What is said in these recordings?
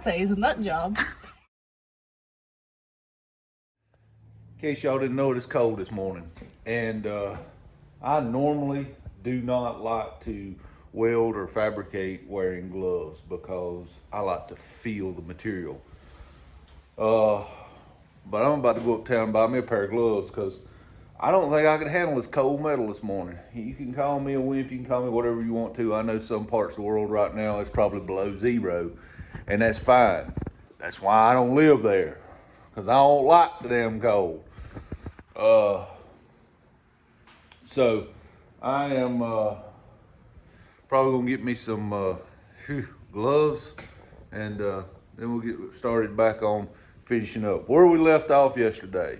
lattes in that job. In case y'all didn't know, it's cold this morning, and I normally do not like to weld or fabricate wearing gloves because I like to feel the material. But I'm about to go uptown and buy me a pair of gloves because I don't think I can handle this cold metal this morning. You can call me a wimp, you can call me whatever you want to. I know some parts of the world right now it's probably below zero, and that's fine. That's why I don't live there, because I don't like the damn cold. So I am probably gonna get me some gloves, and then we'll get started back on finishing up where we left off yesterday.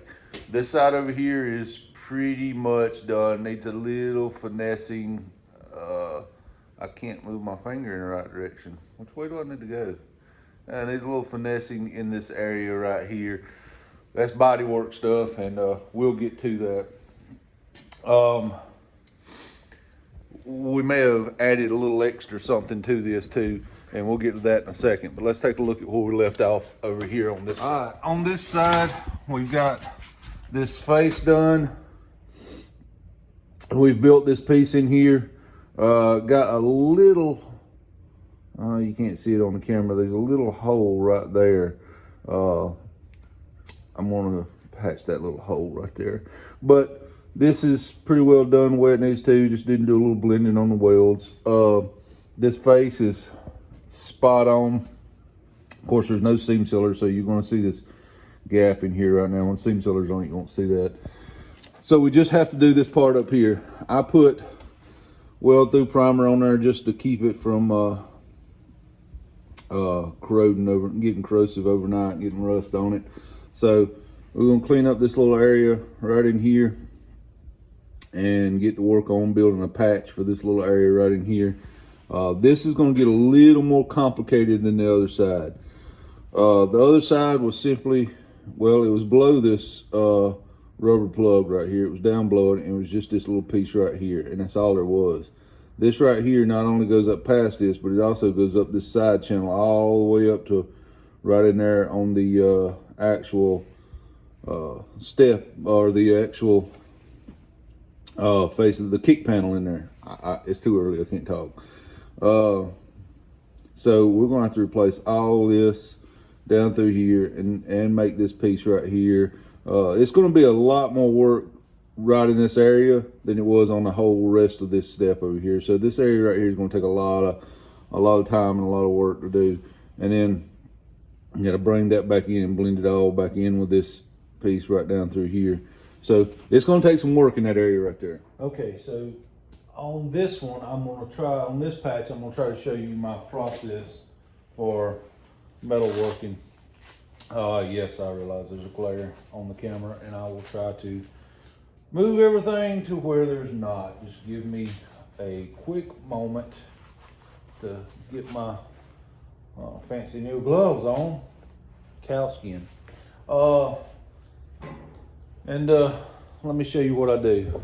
This side over here is pretty much done. Needs a little finessing. I can't move my finger in the right direction. Which way do I need to go? Needs a little finessing in this area right here. That's body work stuff, and we'll get to that. We may have added a little extra something to this too, and we'll get to that in a second. But let's take a look at where we left off over here on this side. All right, on this side, we've got this face done. We've built this piece in here. Got a little, you can't see it on the camera, there's a little hole right there. I'm gonna patch that little hole right there. But this is pretty well done where it needs to. Just didn't do a little blending on the welds. This face is spot on. Of course, there's no seam sealer, so you're gonna see this gap in here right now. When seam sealer's on it, you won't see that. So we just have to do this part up here. I put weld through primer on there just to keep it from corroding over, getting corrosive overnight, getting rust on it. So we're gonna clean up this little area right in here and get to work on building a patch for this little area right in here. This is going to get a little more complicated than the other side. The other side was simply, well, it was below this rubber plug right here. It was down below it, and it was just this little piece right here, and that's all there was. This right here not only goes up past this, but it also goes up this side channel all the way up to right in there on the actual step, or the actual face of the kick panel in there. It's too early, I can't talk. So we're gonna have to replace all this down through here and make this piece right here. It's gonna be a lot more work right in this area than it was on the whole rest of this step over here. So this area right here is gonna take a lot of time and a lot of work to do. And then you gotta bring that back in and blend it all back in with this piece right down through here. So it's gonna take some work in that area right there. Okay, so on this one, on this patch, I'm gonna try to show you my process for metal working. Yes, I realize there's a glare on the camera, and I will try to move everything to where there's not. Just give me a quick moment to get my fancy new gloves on. Cow skin. And let me show you what I do.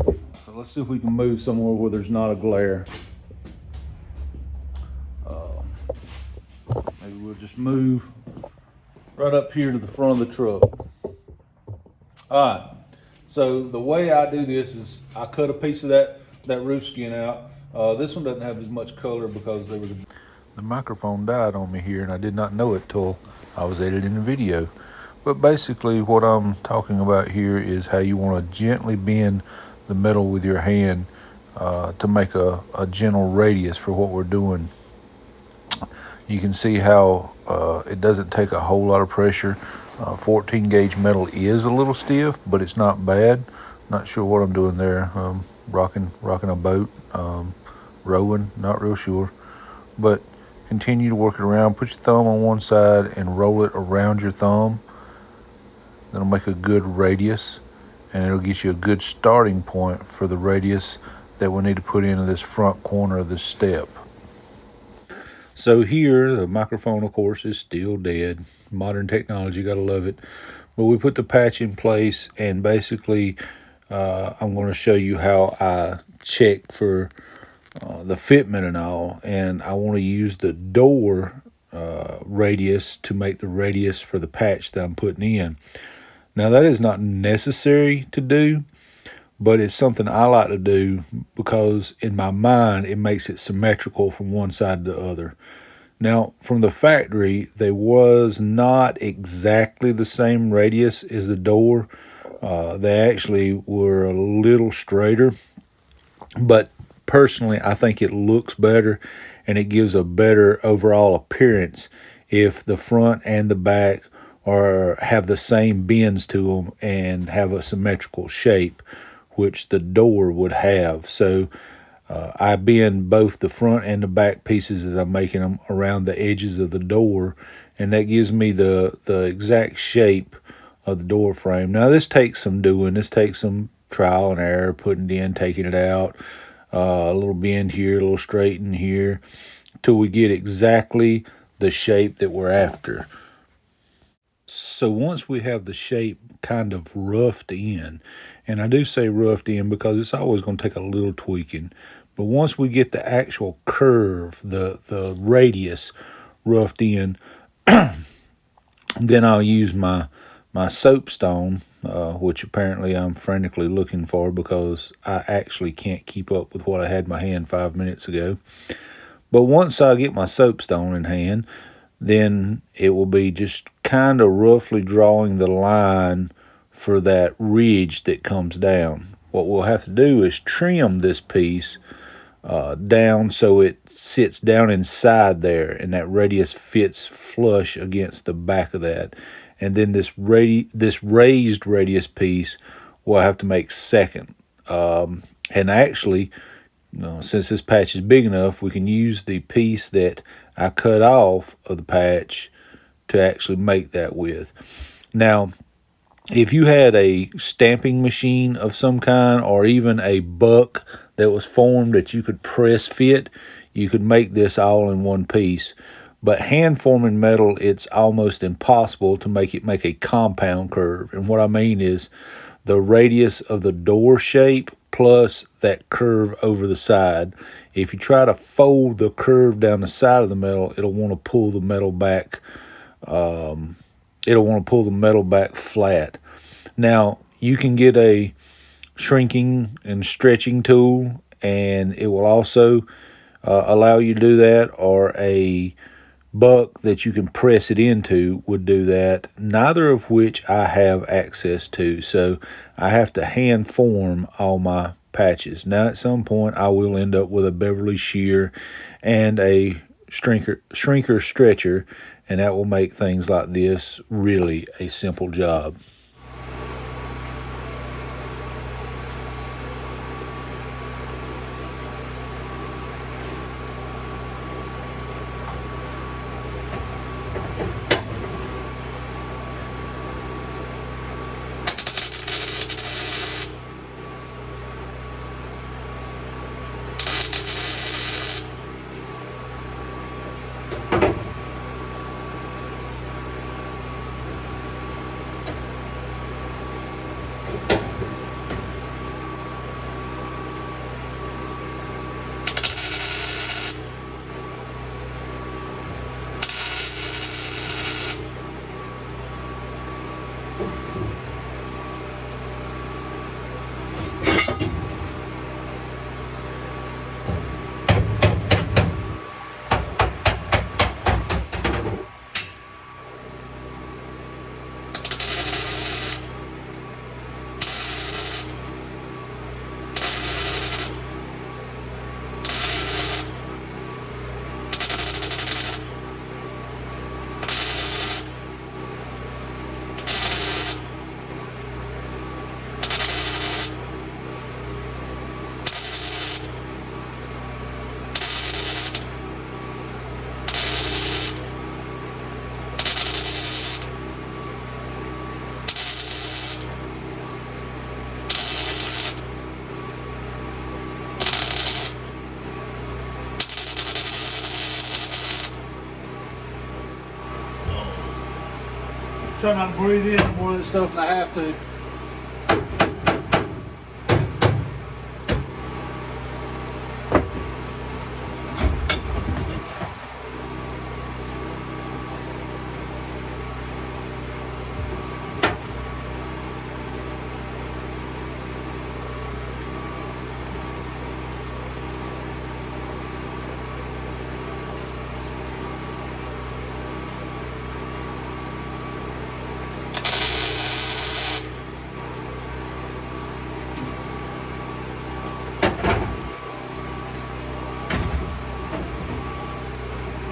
So let's see if we can move somewhere where there's not a glare. Maybe we'll just move right up here to the front of the truck. All right, so the way I do this is I cut a piece of that roof skin out. This one doesn't have as much color because there was the microphone died on me here, and I did not know it till I was editing the video. But basically what I'm talking about here is how you want to gently bend the metal with your hand to make a gentle radius for what we're doing. You can see how it doesn't take a whole lot of pressure. 14 gauge metal is a little stiff, but it's not bad. Not sure what I'm doing there. Rocking a boat, rowing, not real sure. But continue to work it around. Put your thumb on one side and roll it around your thumb. That'll make a good radius, and it'll get you a good starting point for the radius that we need to put into this front corner of this step. So here, the microphone, of course, is still dead. Modern technology, gotta love it. But we put the patch in place, and basically, I'm going to show you how I check for the fitment and all. And I want to use the door radius to make the radius for the patch that I'm putting in. Now, that is not necessary to do, but it's something I like to do because in my mind it makes it symmetrical from one side to the other. Now, from the factory, they was not exactly the same radius as the door. They actually were a little straighter, but personally, I think it looks better and it gives a better overall appearance if the front and the back are have the same bends to them and have a symmetrical shape, which the door would have. So I bend both the front and the back pieces as I'm making them around the edges of the door, and that gives me the exact shape of the door frame. Now this takes some doing. This takes some trial and error, putting it in, taking it out, a little bend here, a little straighten here, till we get exactly the shape that we're after. So once we have the shape kind of roughed in, and I do say roughed in because it's always going to take a little tweaking, but once we get the actual curve, the radius roughed in, then I'll use my soapstone, which apparently I'm frantically looking for because I actually can't keep up with what I had in my hand 5 minutes ago. But once I get my soapstone in hand, then it will be just kind of roughly drawing the line for that ridge that comes down. What we'll have to do is trim this piece down so it sits down inside there and that radius fits flush against the back of that. And then this raised radius piece we'll have to make second. And actually, since this patch is big enough, we can use the piece that I cut off of the patch to actually make that with. Now, if you had a stamping machine of some kind or even a buck that was formed that you could press fit, you could make this all in one piece. But hand forming metal, it's almost impossible to make it make a compound curve. And what I mean is the radius of the door shape plus that curve over the side. If you try to fold the curve down the side of the metal, it'll want to pull the metal back. It'll want to pull the metal back flat. Now, you can get a shrinking and stretching tool, and it will also allow you to do that, or a buck that you can press it into would do that, neither of which I have access to. So I have to hand form all my patches. Now, at some point, I will end up with a Beverly shear and a shrinker stretcher, and that will make things like this really a simple job. Try not to breathe in more of this stuff than I have to.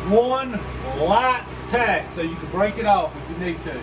one light tack so you can break it off if you need to.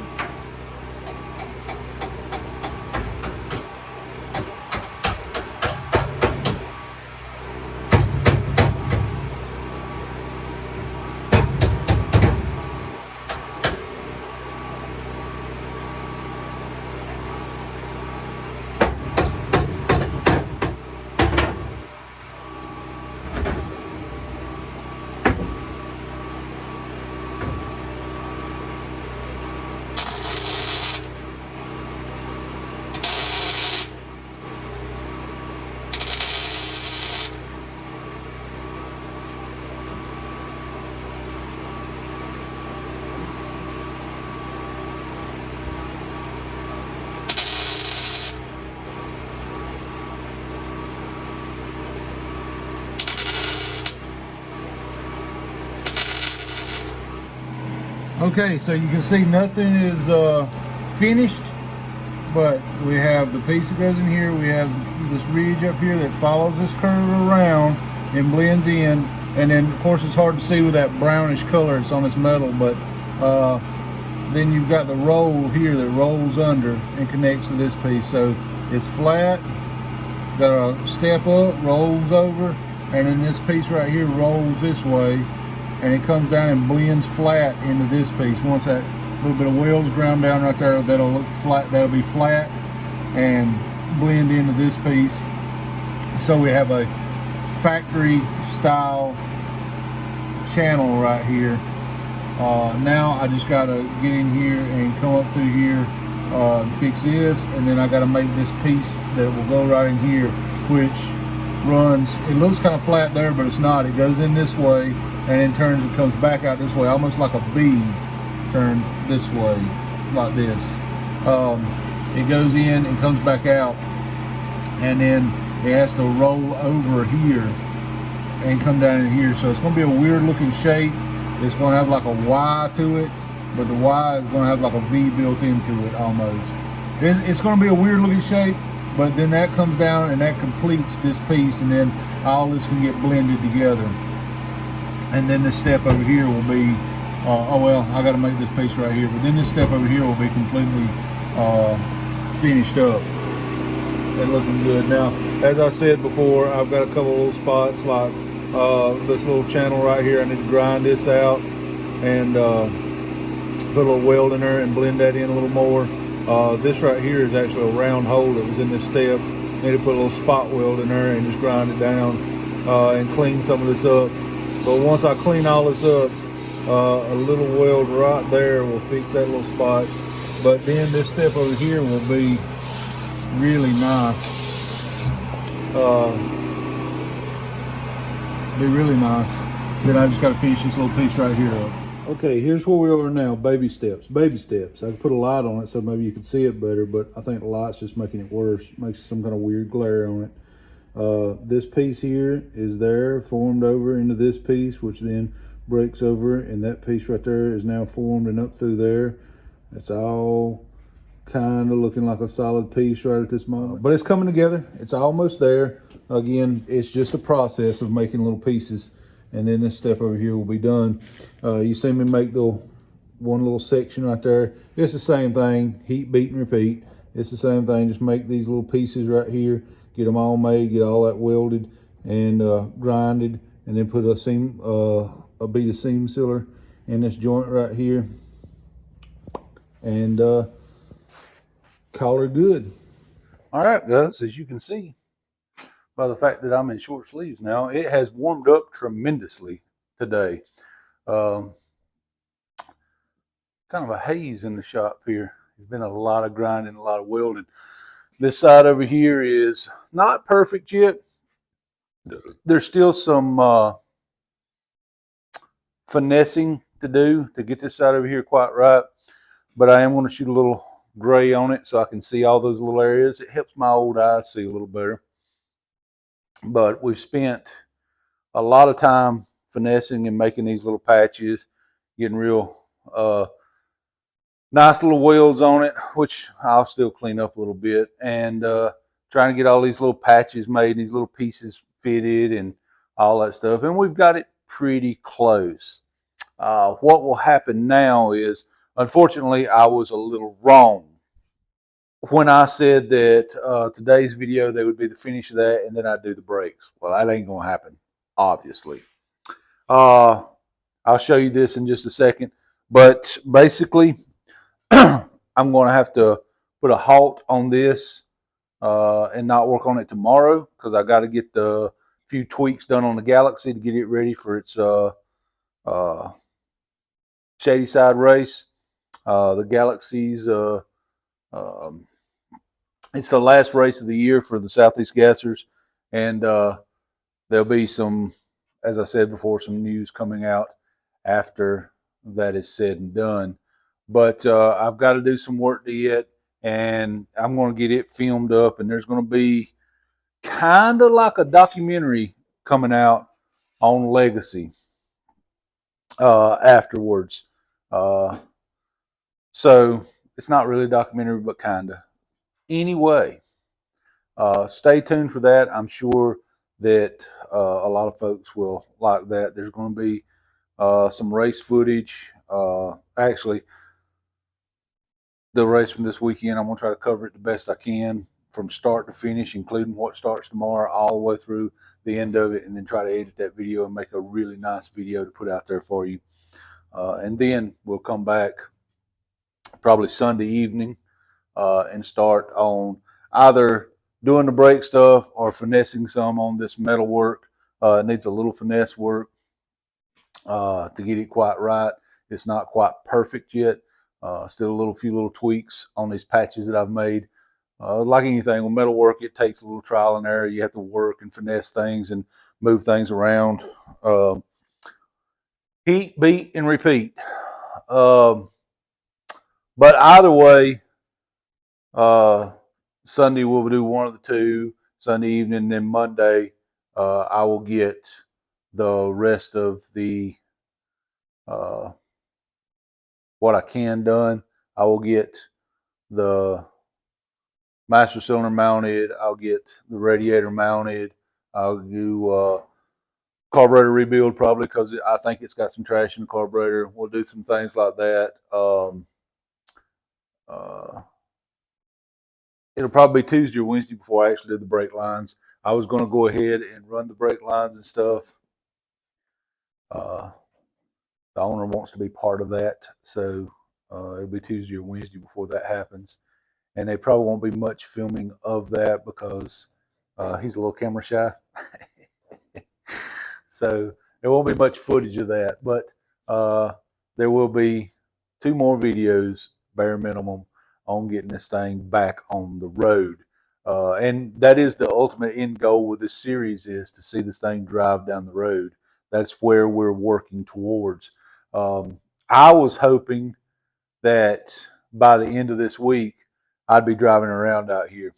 Okay, so you can see nothing is finished, but we have the piece that goes in here. We have this ridge up here that follows this curve around and blends in, and then of course it's hard to see with that brownish color it's on this metal, but then you've got the roll here that rolls under and connects to this piece. So it's flat, got a step up, rolls over, and then this piece right here rolls this way, and it comes down and blends flat into this piece. Once that little bit of well's ground down right there, that'll look flat, that'll be flat and blend into this piece. So we have a factory style channel right here. Now I just gotta get in here and come up through here, fix this, and then I gotta make this piece that will go right in here, which runs, it looks kind of flat there, but it's not. It goes in this way and then turns and comes back out this way, almost like a V, turns this way, like this. It goes in and comes back out, and then it has to roll over here and come down in here. So it's going to be a weird looking shape. It's going to have like a Y to it, but the Y is going to have like a V built into it almost. It's going to be a weird looking shape, but then that comes down and that completes this piece, and then all this can get blended together. And then this step over here will be, oh well, I got to make this piece right here, but then this step over here will be completely finished up and looking good. Now, as I said before, I've got a couple of little spots like this little channel right here. I need to grind this out and put a little weld in there and blend that in a little more. This right here is actually a round hole that was in this step. I need to put a little spot weld in there and just grind it down and clean some of this up. But once I clean all this up, a little weld right there will fix that little spot. But then this step over here will be really nice. Be really nice. Then I just got to finish this little piece right here up. Okay, here's where we are now. Baby steps. Baby steps. I could put a light on it so maybe you could see it better, but I think the light's just making it worse. Makes some kind of weird glare on it. This piece here is there, formed over into this piece, which then breaks over, and that piece right there is now formed and up through there. It's all kind of looking like a solid piece right at this moment, but it's coming together. It's almost there. Again, it's just a process of making little pieces, and then this step over here will be done. You see me make the one little section right there. It's the same thing, heat, beat, and repeat. It's the same thing, just make these little pieces right here, get them all made, get all that welded and grinded, and then put a bead of seam sealer in this joint right here, and call her good. All right, guys, as you can see by the fact that I'm in short sleeves now, it has warmed up tremendously today. Kind of a haze in the shop here. There's been a lot of grinding, a lot of welding. This side over here is not perfect yet. There's still some finessing to do to get this side over here quite right, but I am going to shoot a little gray on it so I can see all those little areas. It helps my old eyes see a little better. But we've spent a lot of time finessing and making these little patches, getting real nice little welds on it, which I'll still clean up a little bit, and trying to get all these little patches made, these little pieces fitted and all that stuff. And we've got it pretty close. What will happen now is, unfortunately, I was a little wrong when I said that today's video, they would be the finish of that, and then I'd do the brakes. Well, that ain't going to happen, obviously. I'll show you this in just a second. But basically, I'm going to have to put a halt on this and not work on it tomorrow because I got to get the few tweaks done on the Galaxy to get it ready for its shady side race. The Galaxy's it's the last race of the year for the Southeast Gassers, and there'll be some, as I said before, some news coming out after that is said and done. But I've got to do some work to it, and I'm going to get it filmed up, and there's going to be kind of like a documentary coming out on Legacy afterwards. So it's not really a documentary, but kind of. Anyway, stay tuned for that. I'm sure that a lot of folks will like that. There's going to be some race footage. Actually, the race from this weekend, I'm going to try to cover it the best I can from start to finish, including what starts tomorrow, all the way through the end of it, and then try to edit that video and make a really nice video to put out there for you. And then we'll come back probably Sunday evening and start on either doing the brake stuff or finessing some on this metal work. It needs a little finesse work to get it quite right. It's not quite perfect yet. Still a few little tweaks on these patches that I've made. Like anything with metal work, it takes a little trial and error. You have to work and finesse things and move things around. Heat, beat, and repeat. But either way, Sunday we'll do one of the two. Sunday evening, then Monday I will get the rest of the what I can done. I will get the master cylinder mounted. I'll get the radiator mounted. I'll do carburetor rebuild probably because I think it's got some trash in the carburetor. We'll do some things like that. It'll probably be Tuesday or Wednesday before I actually do the brake lines. I was going to go ahead and run the brake lines and stuff. The owner wants to be part of that, so it'll be Tuesday or Wednesday before that happens. And there probably won't be much filming of that because he's a little camera shy. So there won't be much footage of that, but there will be 2 more videos, bare minimum, on getting this thing back on the road. And that is the ultimate end goal with this series, is to see this thing drive down the road. That's where we're working towards. I was hoping that by the end of this week, I'd be driving around out here.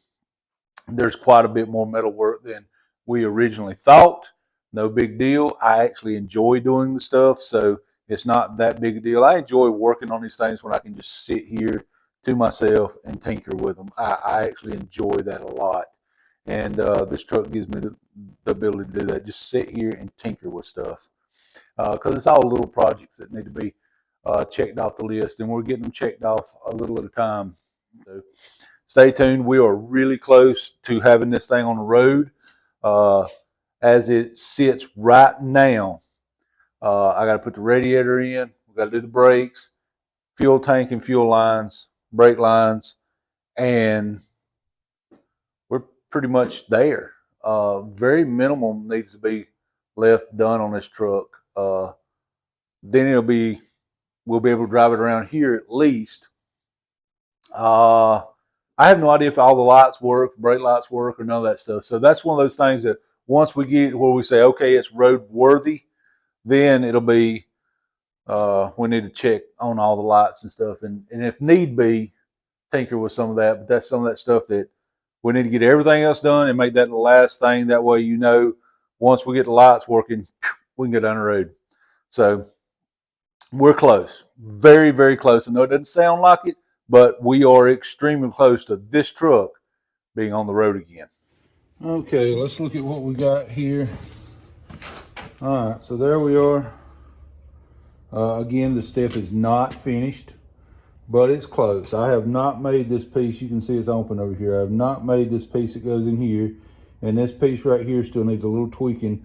There's quite a bit more metal work than we originally thought. No big deal. I actually enjoy doing the stuff, so it's not that big a deal. I enjoy working on these things when I can just sit here to myself and tinker with them. I actually enjoy that a lot. And this truck gives me the ability to do that. Just sit here and tinker with stuff. Because it's all little projects that need to be checked off the list, and we're getting them checked off a little at a time. So stay tuned. We are really close to having this thing on the road. As it sits right now, I got to put the radiator in. We got to do the brakes, fuel tank and fuel lines, brake lines, and we're pretty much there. Very minimum needs to be left done on this truck. Then we'll be able to drive it around here at least. I have no idea if all the lights work, brake lights work, or none of that stuff. So that's one of those things that once we get it where we say, okay, it's roadworthy, then it'll be, we need to check on all the lights and stuff. And if need be, tinker with some of that. But that's some of that stuff that we need to get everything else done and make that the last thing. That way, once we get the lights working, we can go down the road. So we're close. Very, very close. I know it doesn't sound like it, but we are extremely close to this truck being on the road again. Okay, let's look at what we got here. All right, so there we are. Again, the step is not finished, but it's close. I have not made this piece. You can see it's open over here. I have not made this piece that goes in here. And this piece right here still needs a little tweaking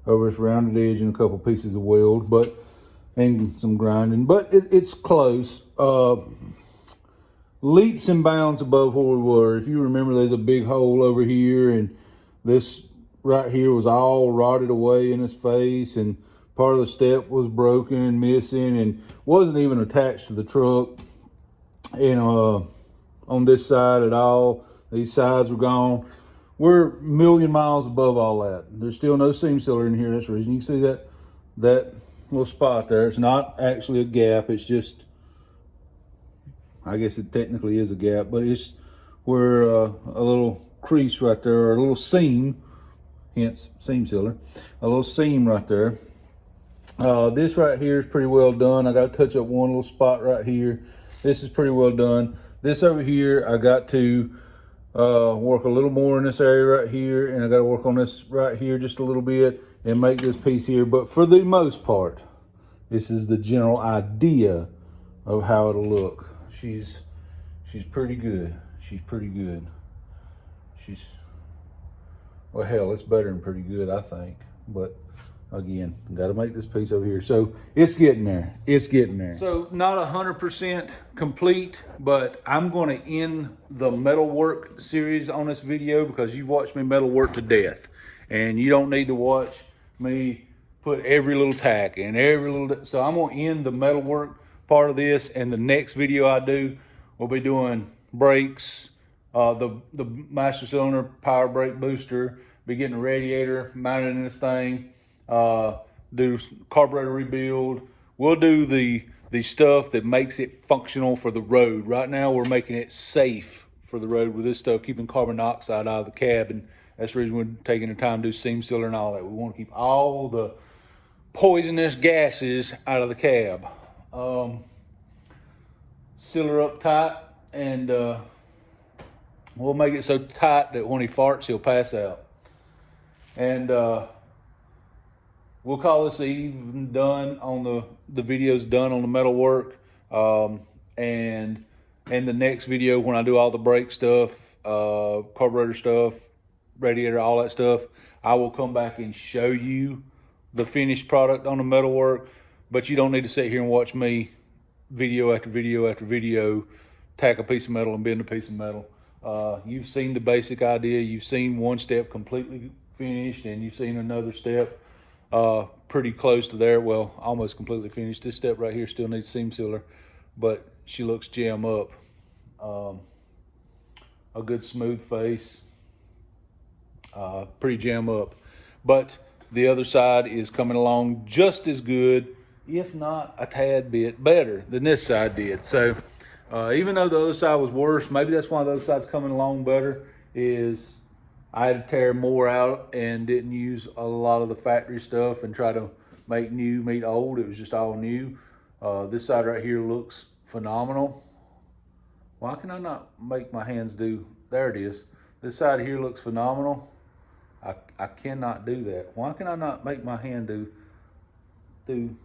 over its rounded edge and a couple pieces of weld, and some grinding, but it's close. Leaps and bounds above where we were. If you remember, there's a big hole over here, and this right here was all rotted away in his face, and part of the step was broken and missing and wasn't even attached to the truck, and on this side at all. These sides were gone. We're a million miles above all that. There's still no seam sealer in here. That's the reason. You can see that little spot there. It's not actually a gap. It's just, I guess it technically is a gap, but it's where a little crease right there, or a little seam, hence seam sealer, a little seam right there. This right here is pretty well done. I got to touch up one little spot right here. This is pretty well done. This over here, I got to work a little more in this area right here, and I got to work on this right here just a little bit and make this piece here. But for the most part, this is the general idea of how it'll look. She's pretty good. She's pretty good. Well, hell, it's better than pretty good, I think. But again, got to make this piece over here. So it's getting there. It's getting there. So not 100% complete, but I'm going to end the metalwork series on this video because you've watched me metalwork to death, and you don't need to watch me put every little tack in every little. So I'm going to end the metalwork part of this, and the next video I do will be doing brakes, the master cylinder power brake booster, be getting a radiator mounted in this thing, do carburetor rebuild. We'll do the stuff that makes it functional for the road. Right now we're making it safe for the road with this stuff, keeping carbon dioxide out of the cab, and that's the reason we're taking the time to do seam sealer and all that. We want to keep all the poisonous gases out of the cab. Seal her up tight, and we'll make it so tight that when he farts, he'll pass out. And we'll call this even done on the videos done on the metal work. And in the next video, when I do all the brake stuff, carburetor stuff, radiator, all that stuff, I will come back and show you the finished product on the metal work. But you don't need to sit here and watch me video after video after video tack a piece of metal and bend a piece of metal. You've seen the basic idea. You've seen one step completely finished, and you've seen another step pretty close to there. Well, almost completely finished. This step right here still needs seam sealer, but she looks jam up. A good smooth face, pretty jam up. But the other side is coming along just as good, if not a tad bit better than this side did. So even though the other side was worse, maybe that's why the other side's coming along better, is I had to tear more out and didn't use a lot of the factory stuff and try to make new meet old. It was just all new. This side right here looks phenomenal. Why can I not make my hands do, there it is. This side here looks phenomenal. I cannot do that. Why can I not make my hand do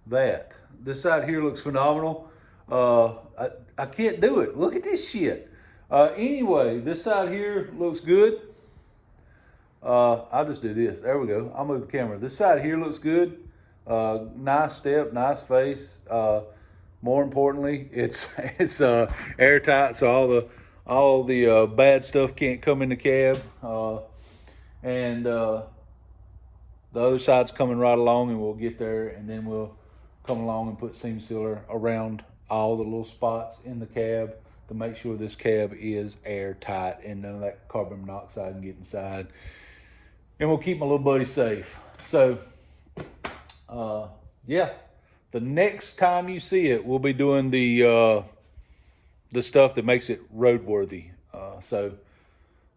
that? This side here looks phenomenal. I can't do it. Look at this shit. Anyway, this side here looks good. I'll just do this. There we go. I'll move the camera. This side here looks good. Nice step, nice face. More importantly, it's airtight, so all the bad stuff can't come in the cab. And the other side's coming right along, and we'll get there, and then we'll come along and put seam sealer around all the little spots in the cab to make sure this cab is airtight and none of that carbon monoxide can get inside. And we'll keep my little buddy safe. So, yeah, the next time you see it, we'll be doing the stuff that makes it roadworthy. So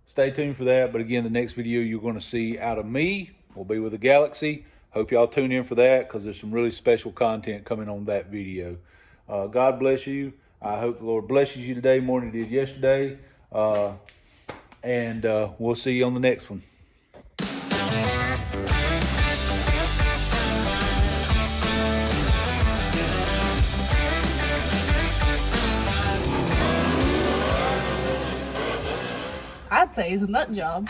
stay tuned for that. But again, the next video you're going to see out of me will be with the Galaxy. Hope y'all tune in for that, because there's some really special content coming on that video. God bless you. I hope the Lord blesses you today more than he did yesterday. And we'll see you on the next one. I'd say is a nut job.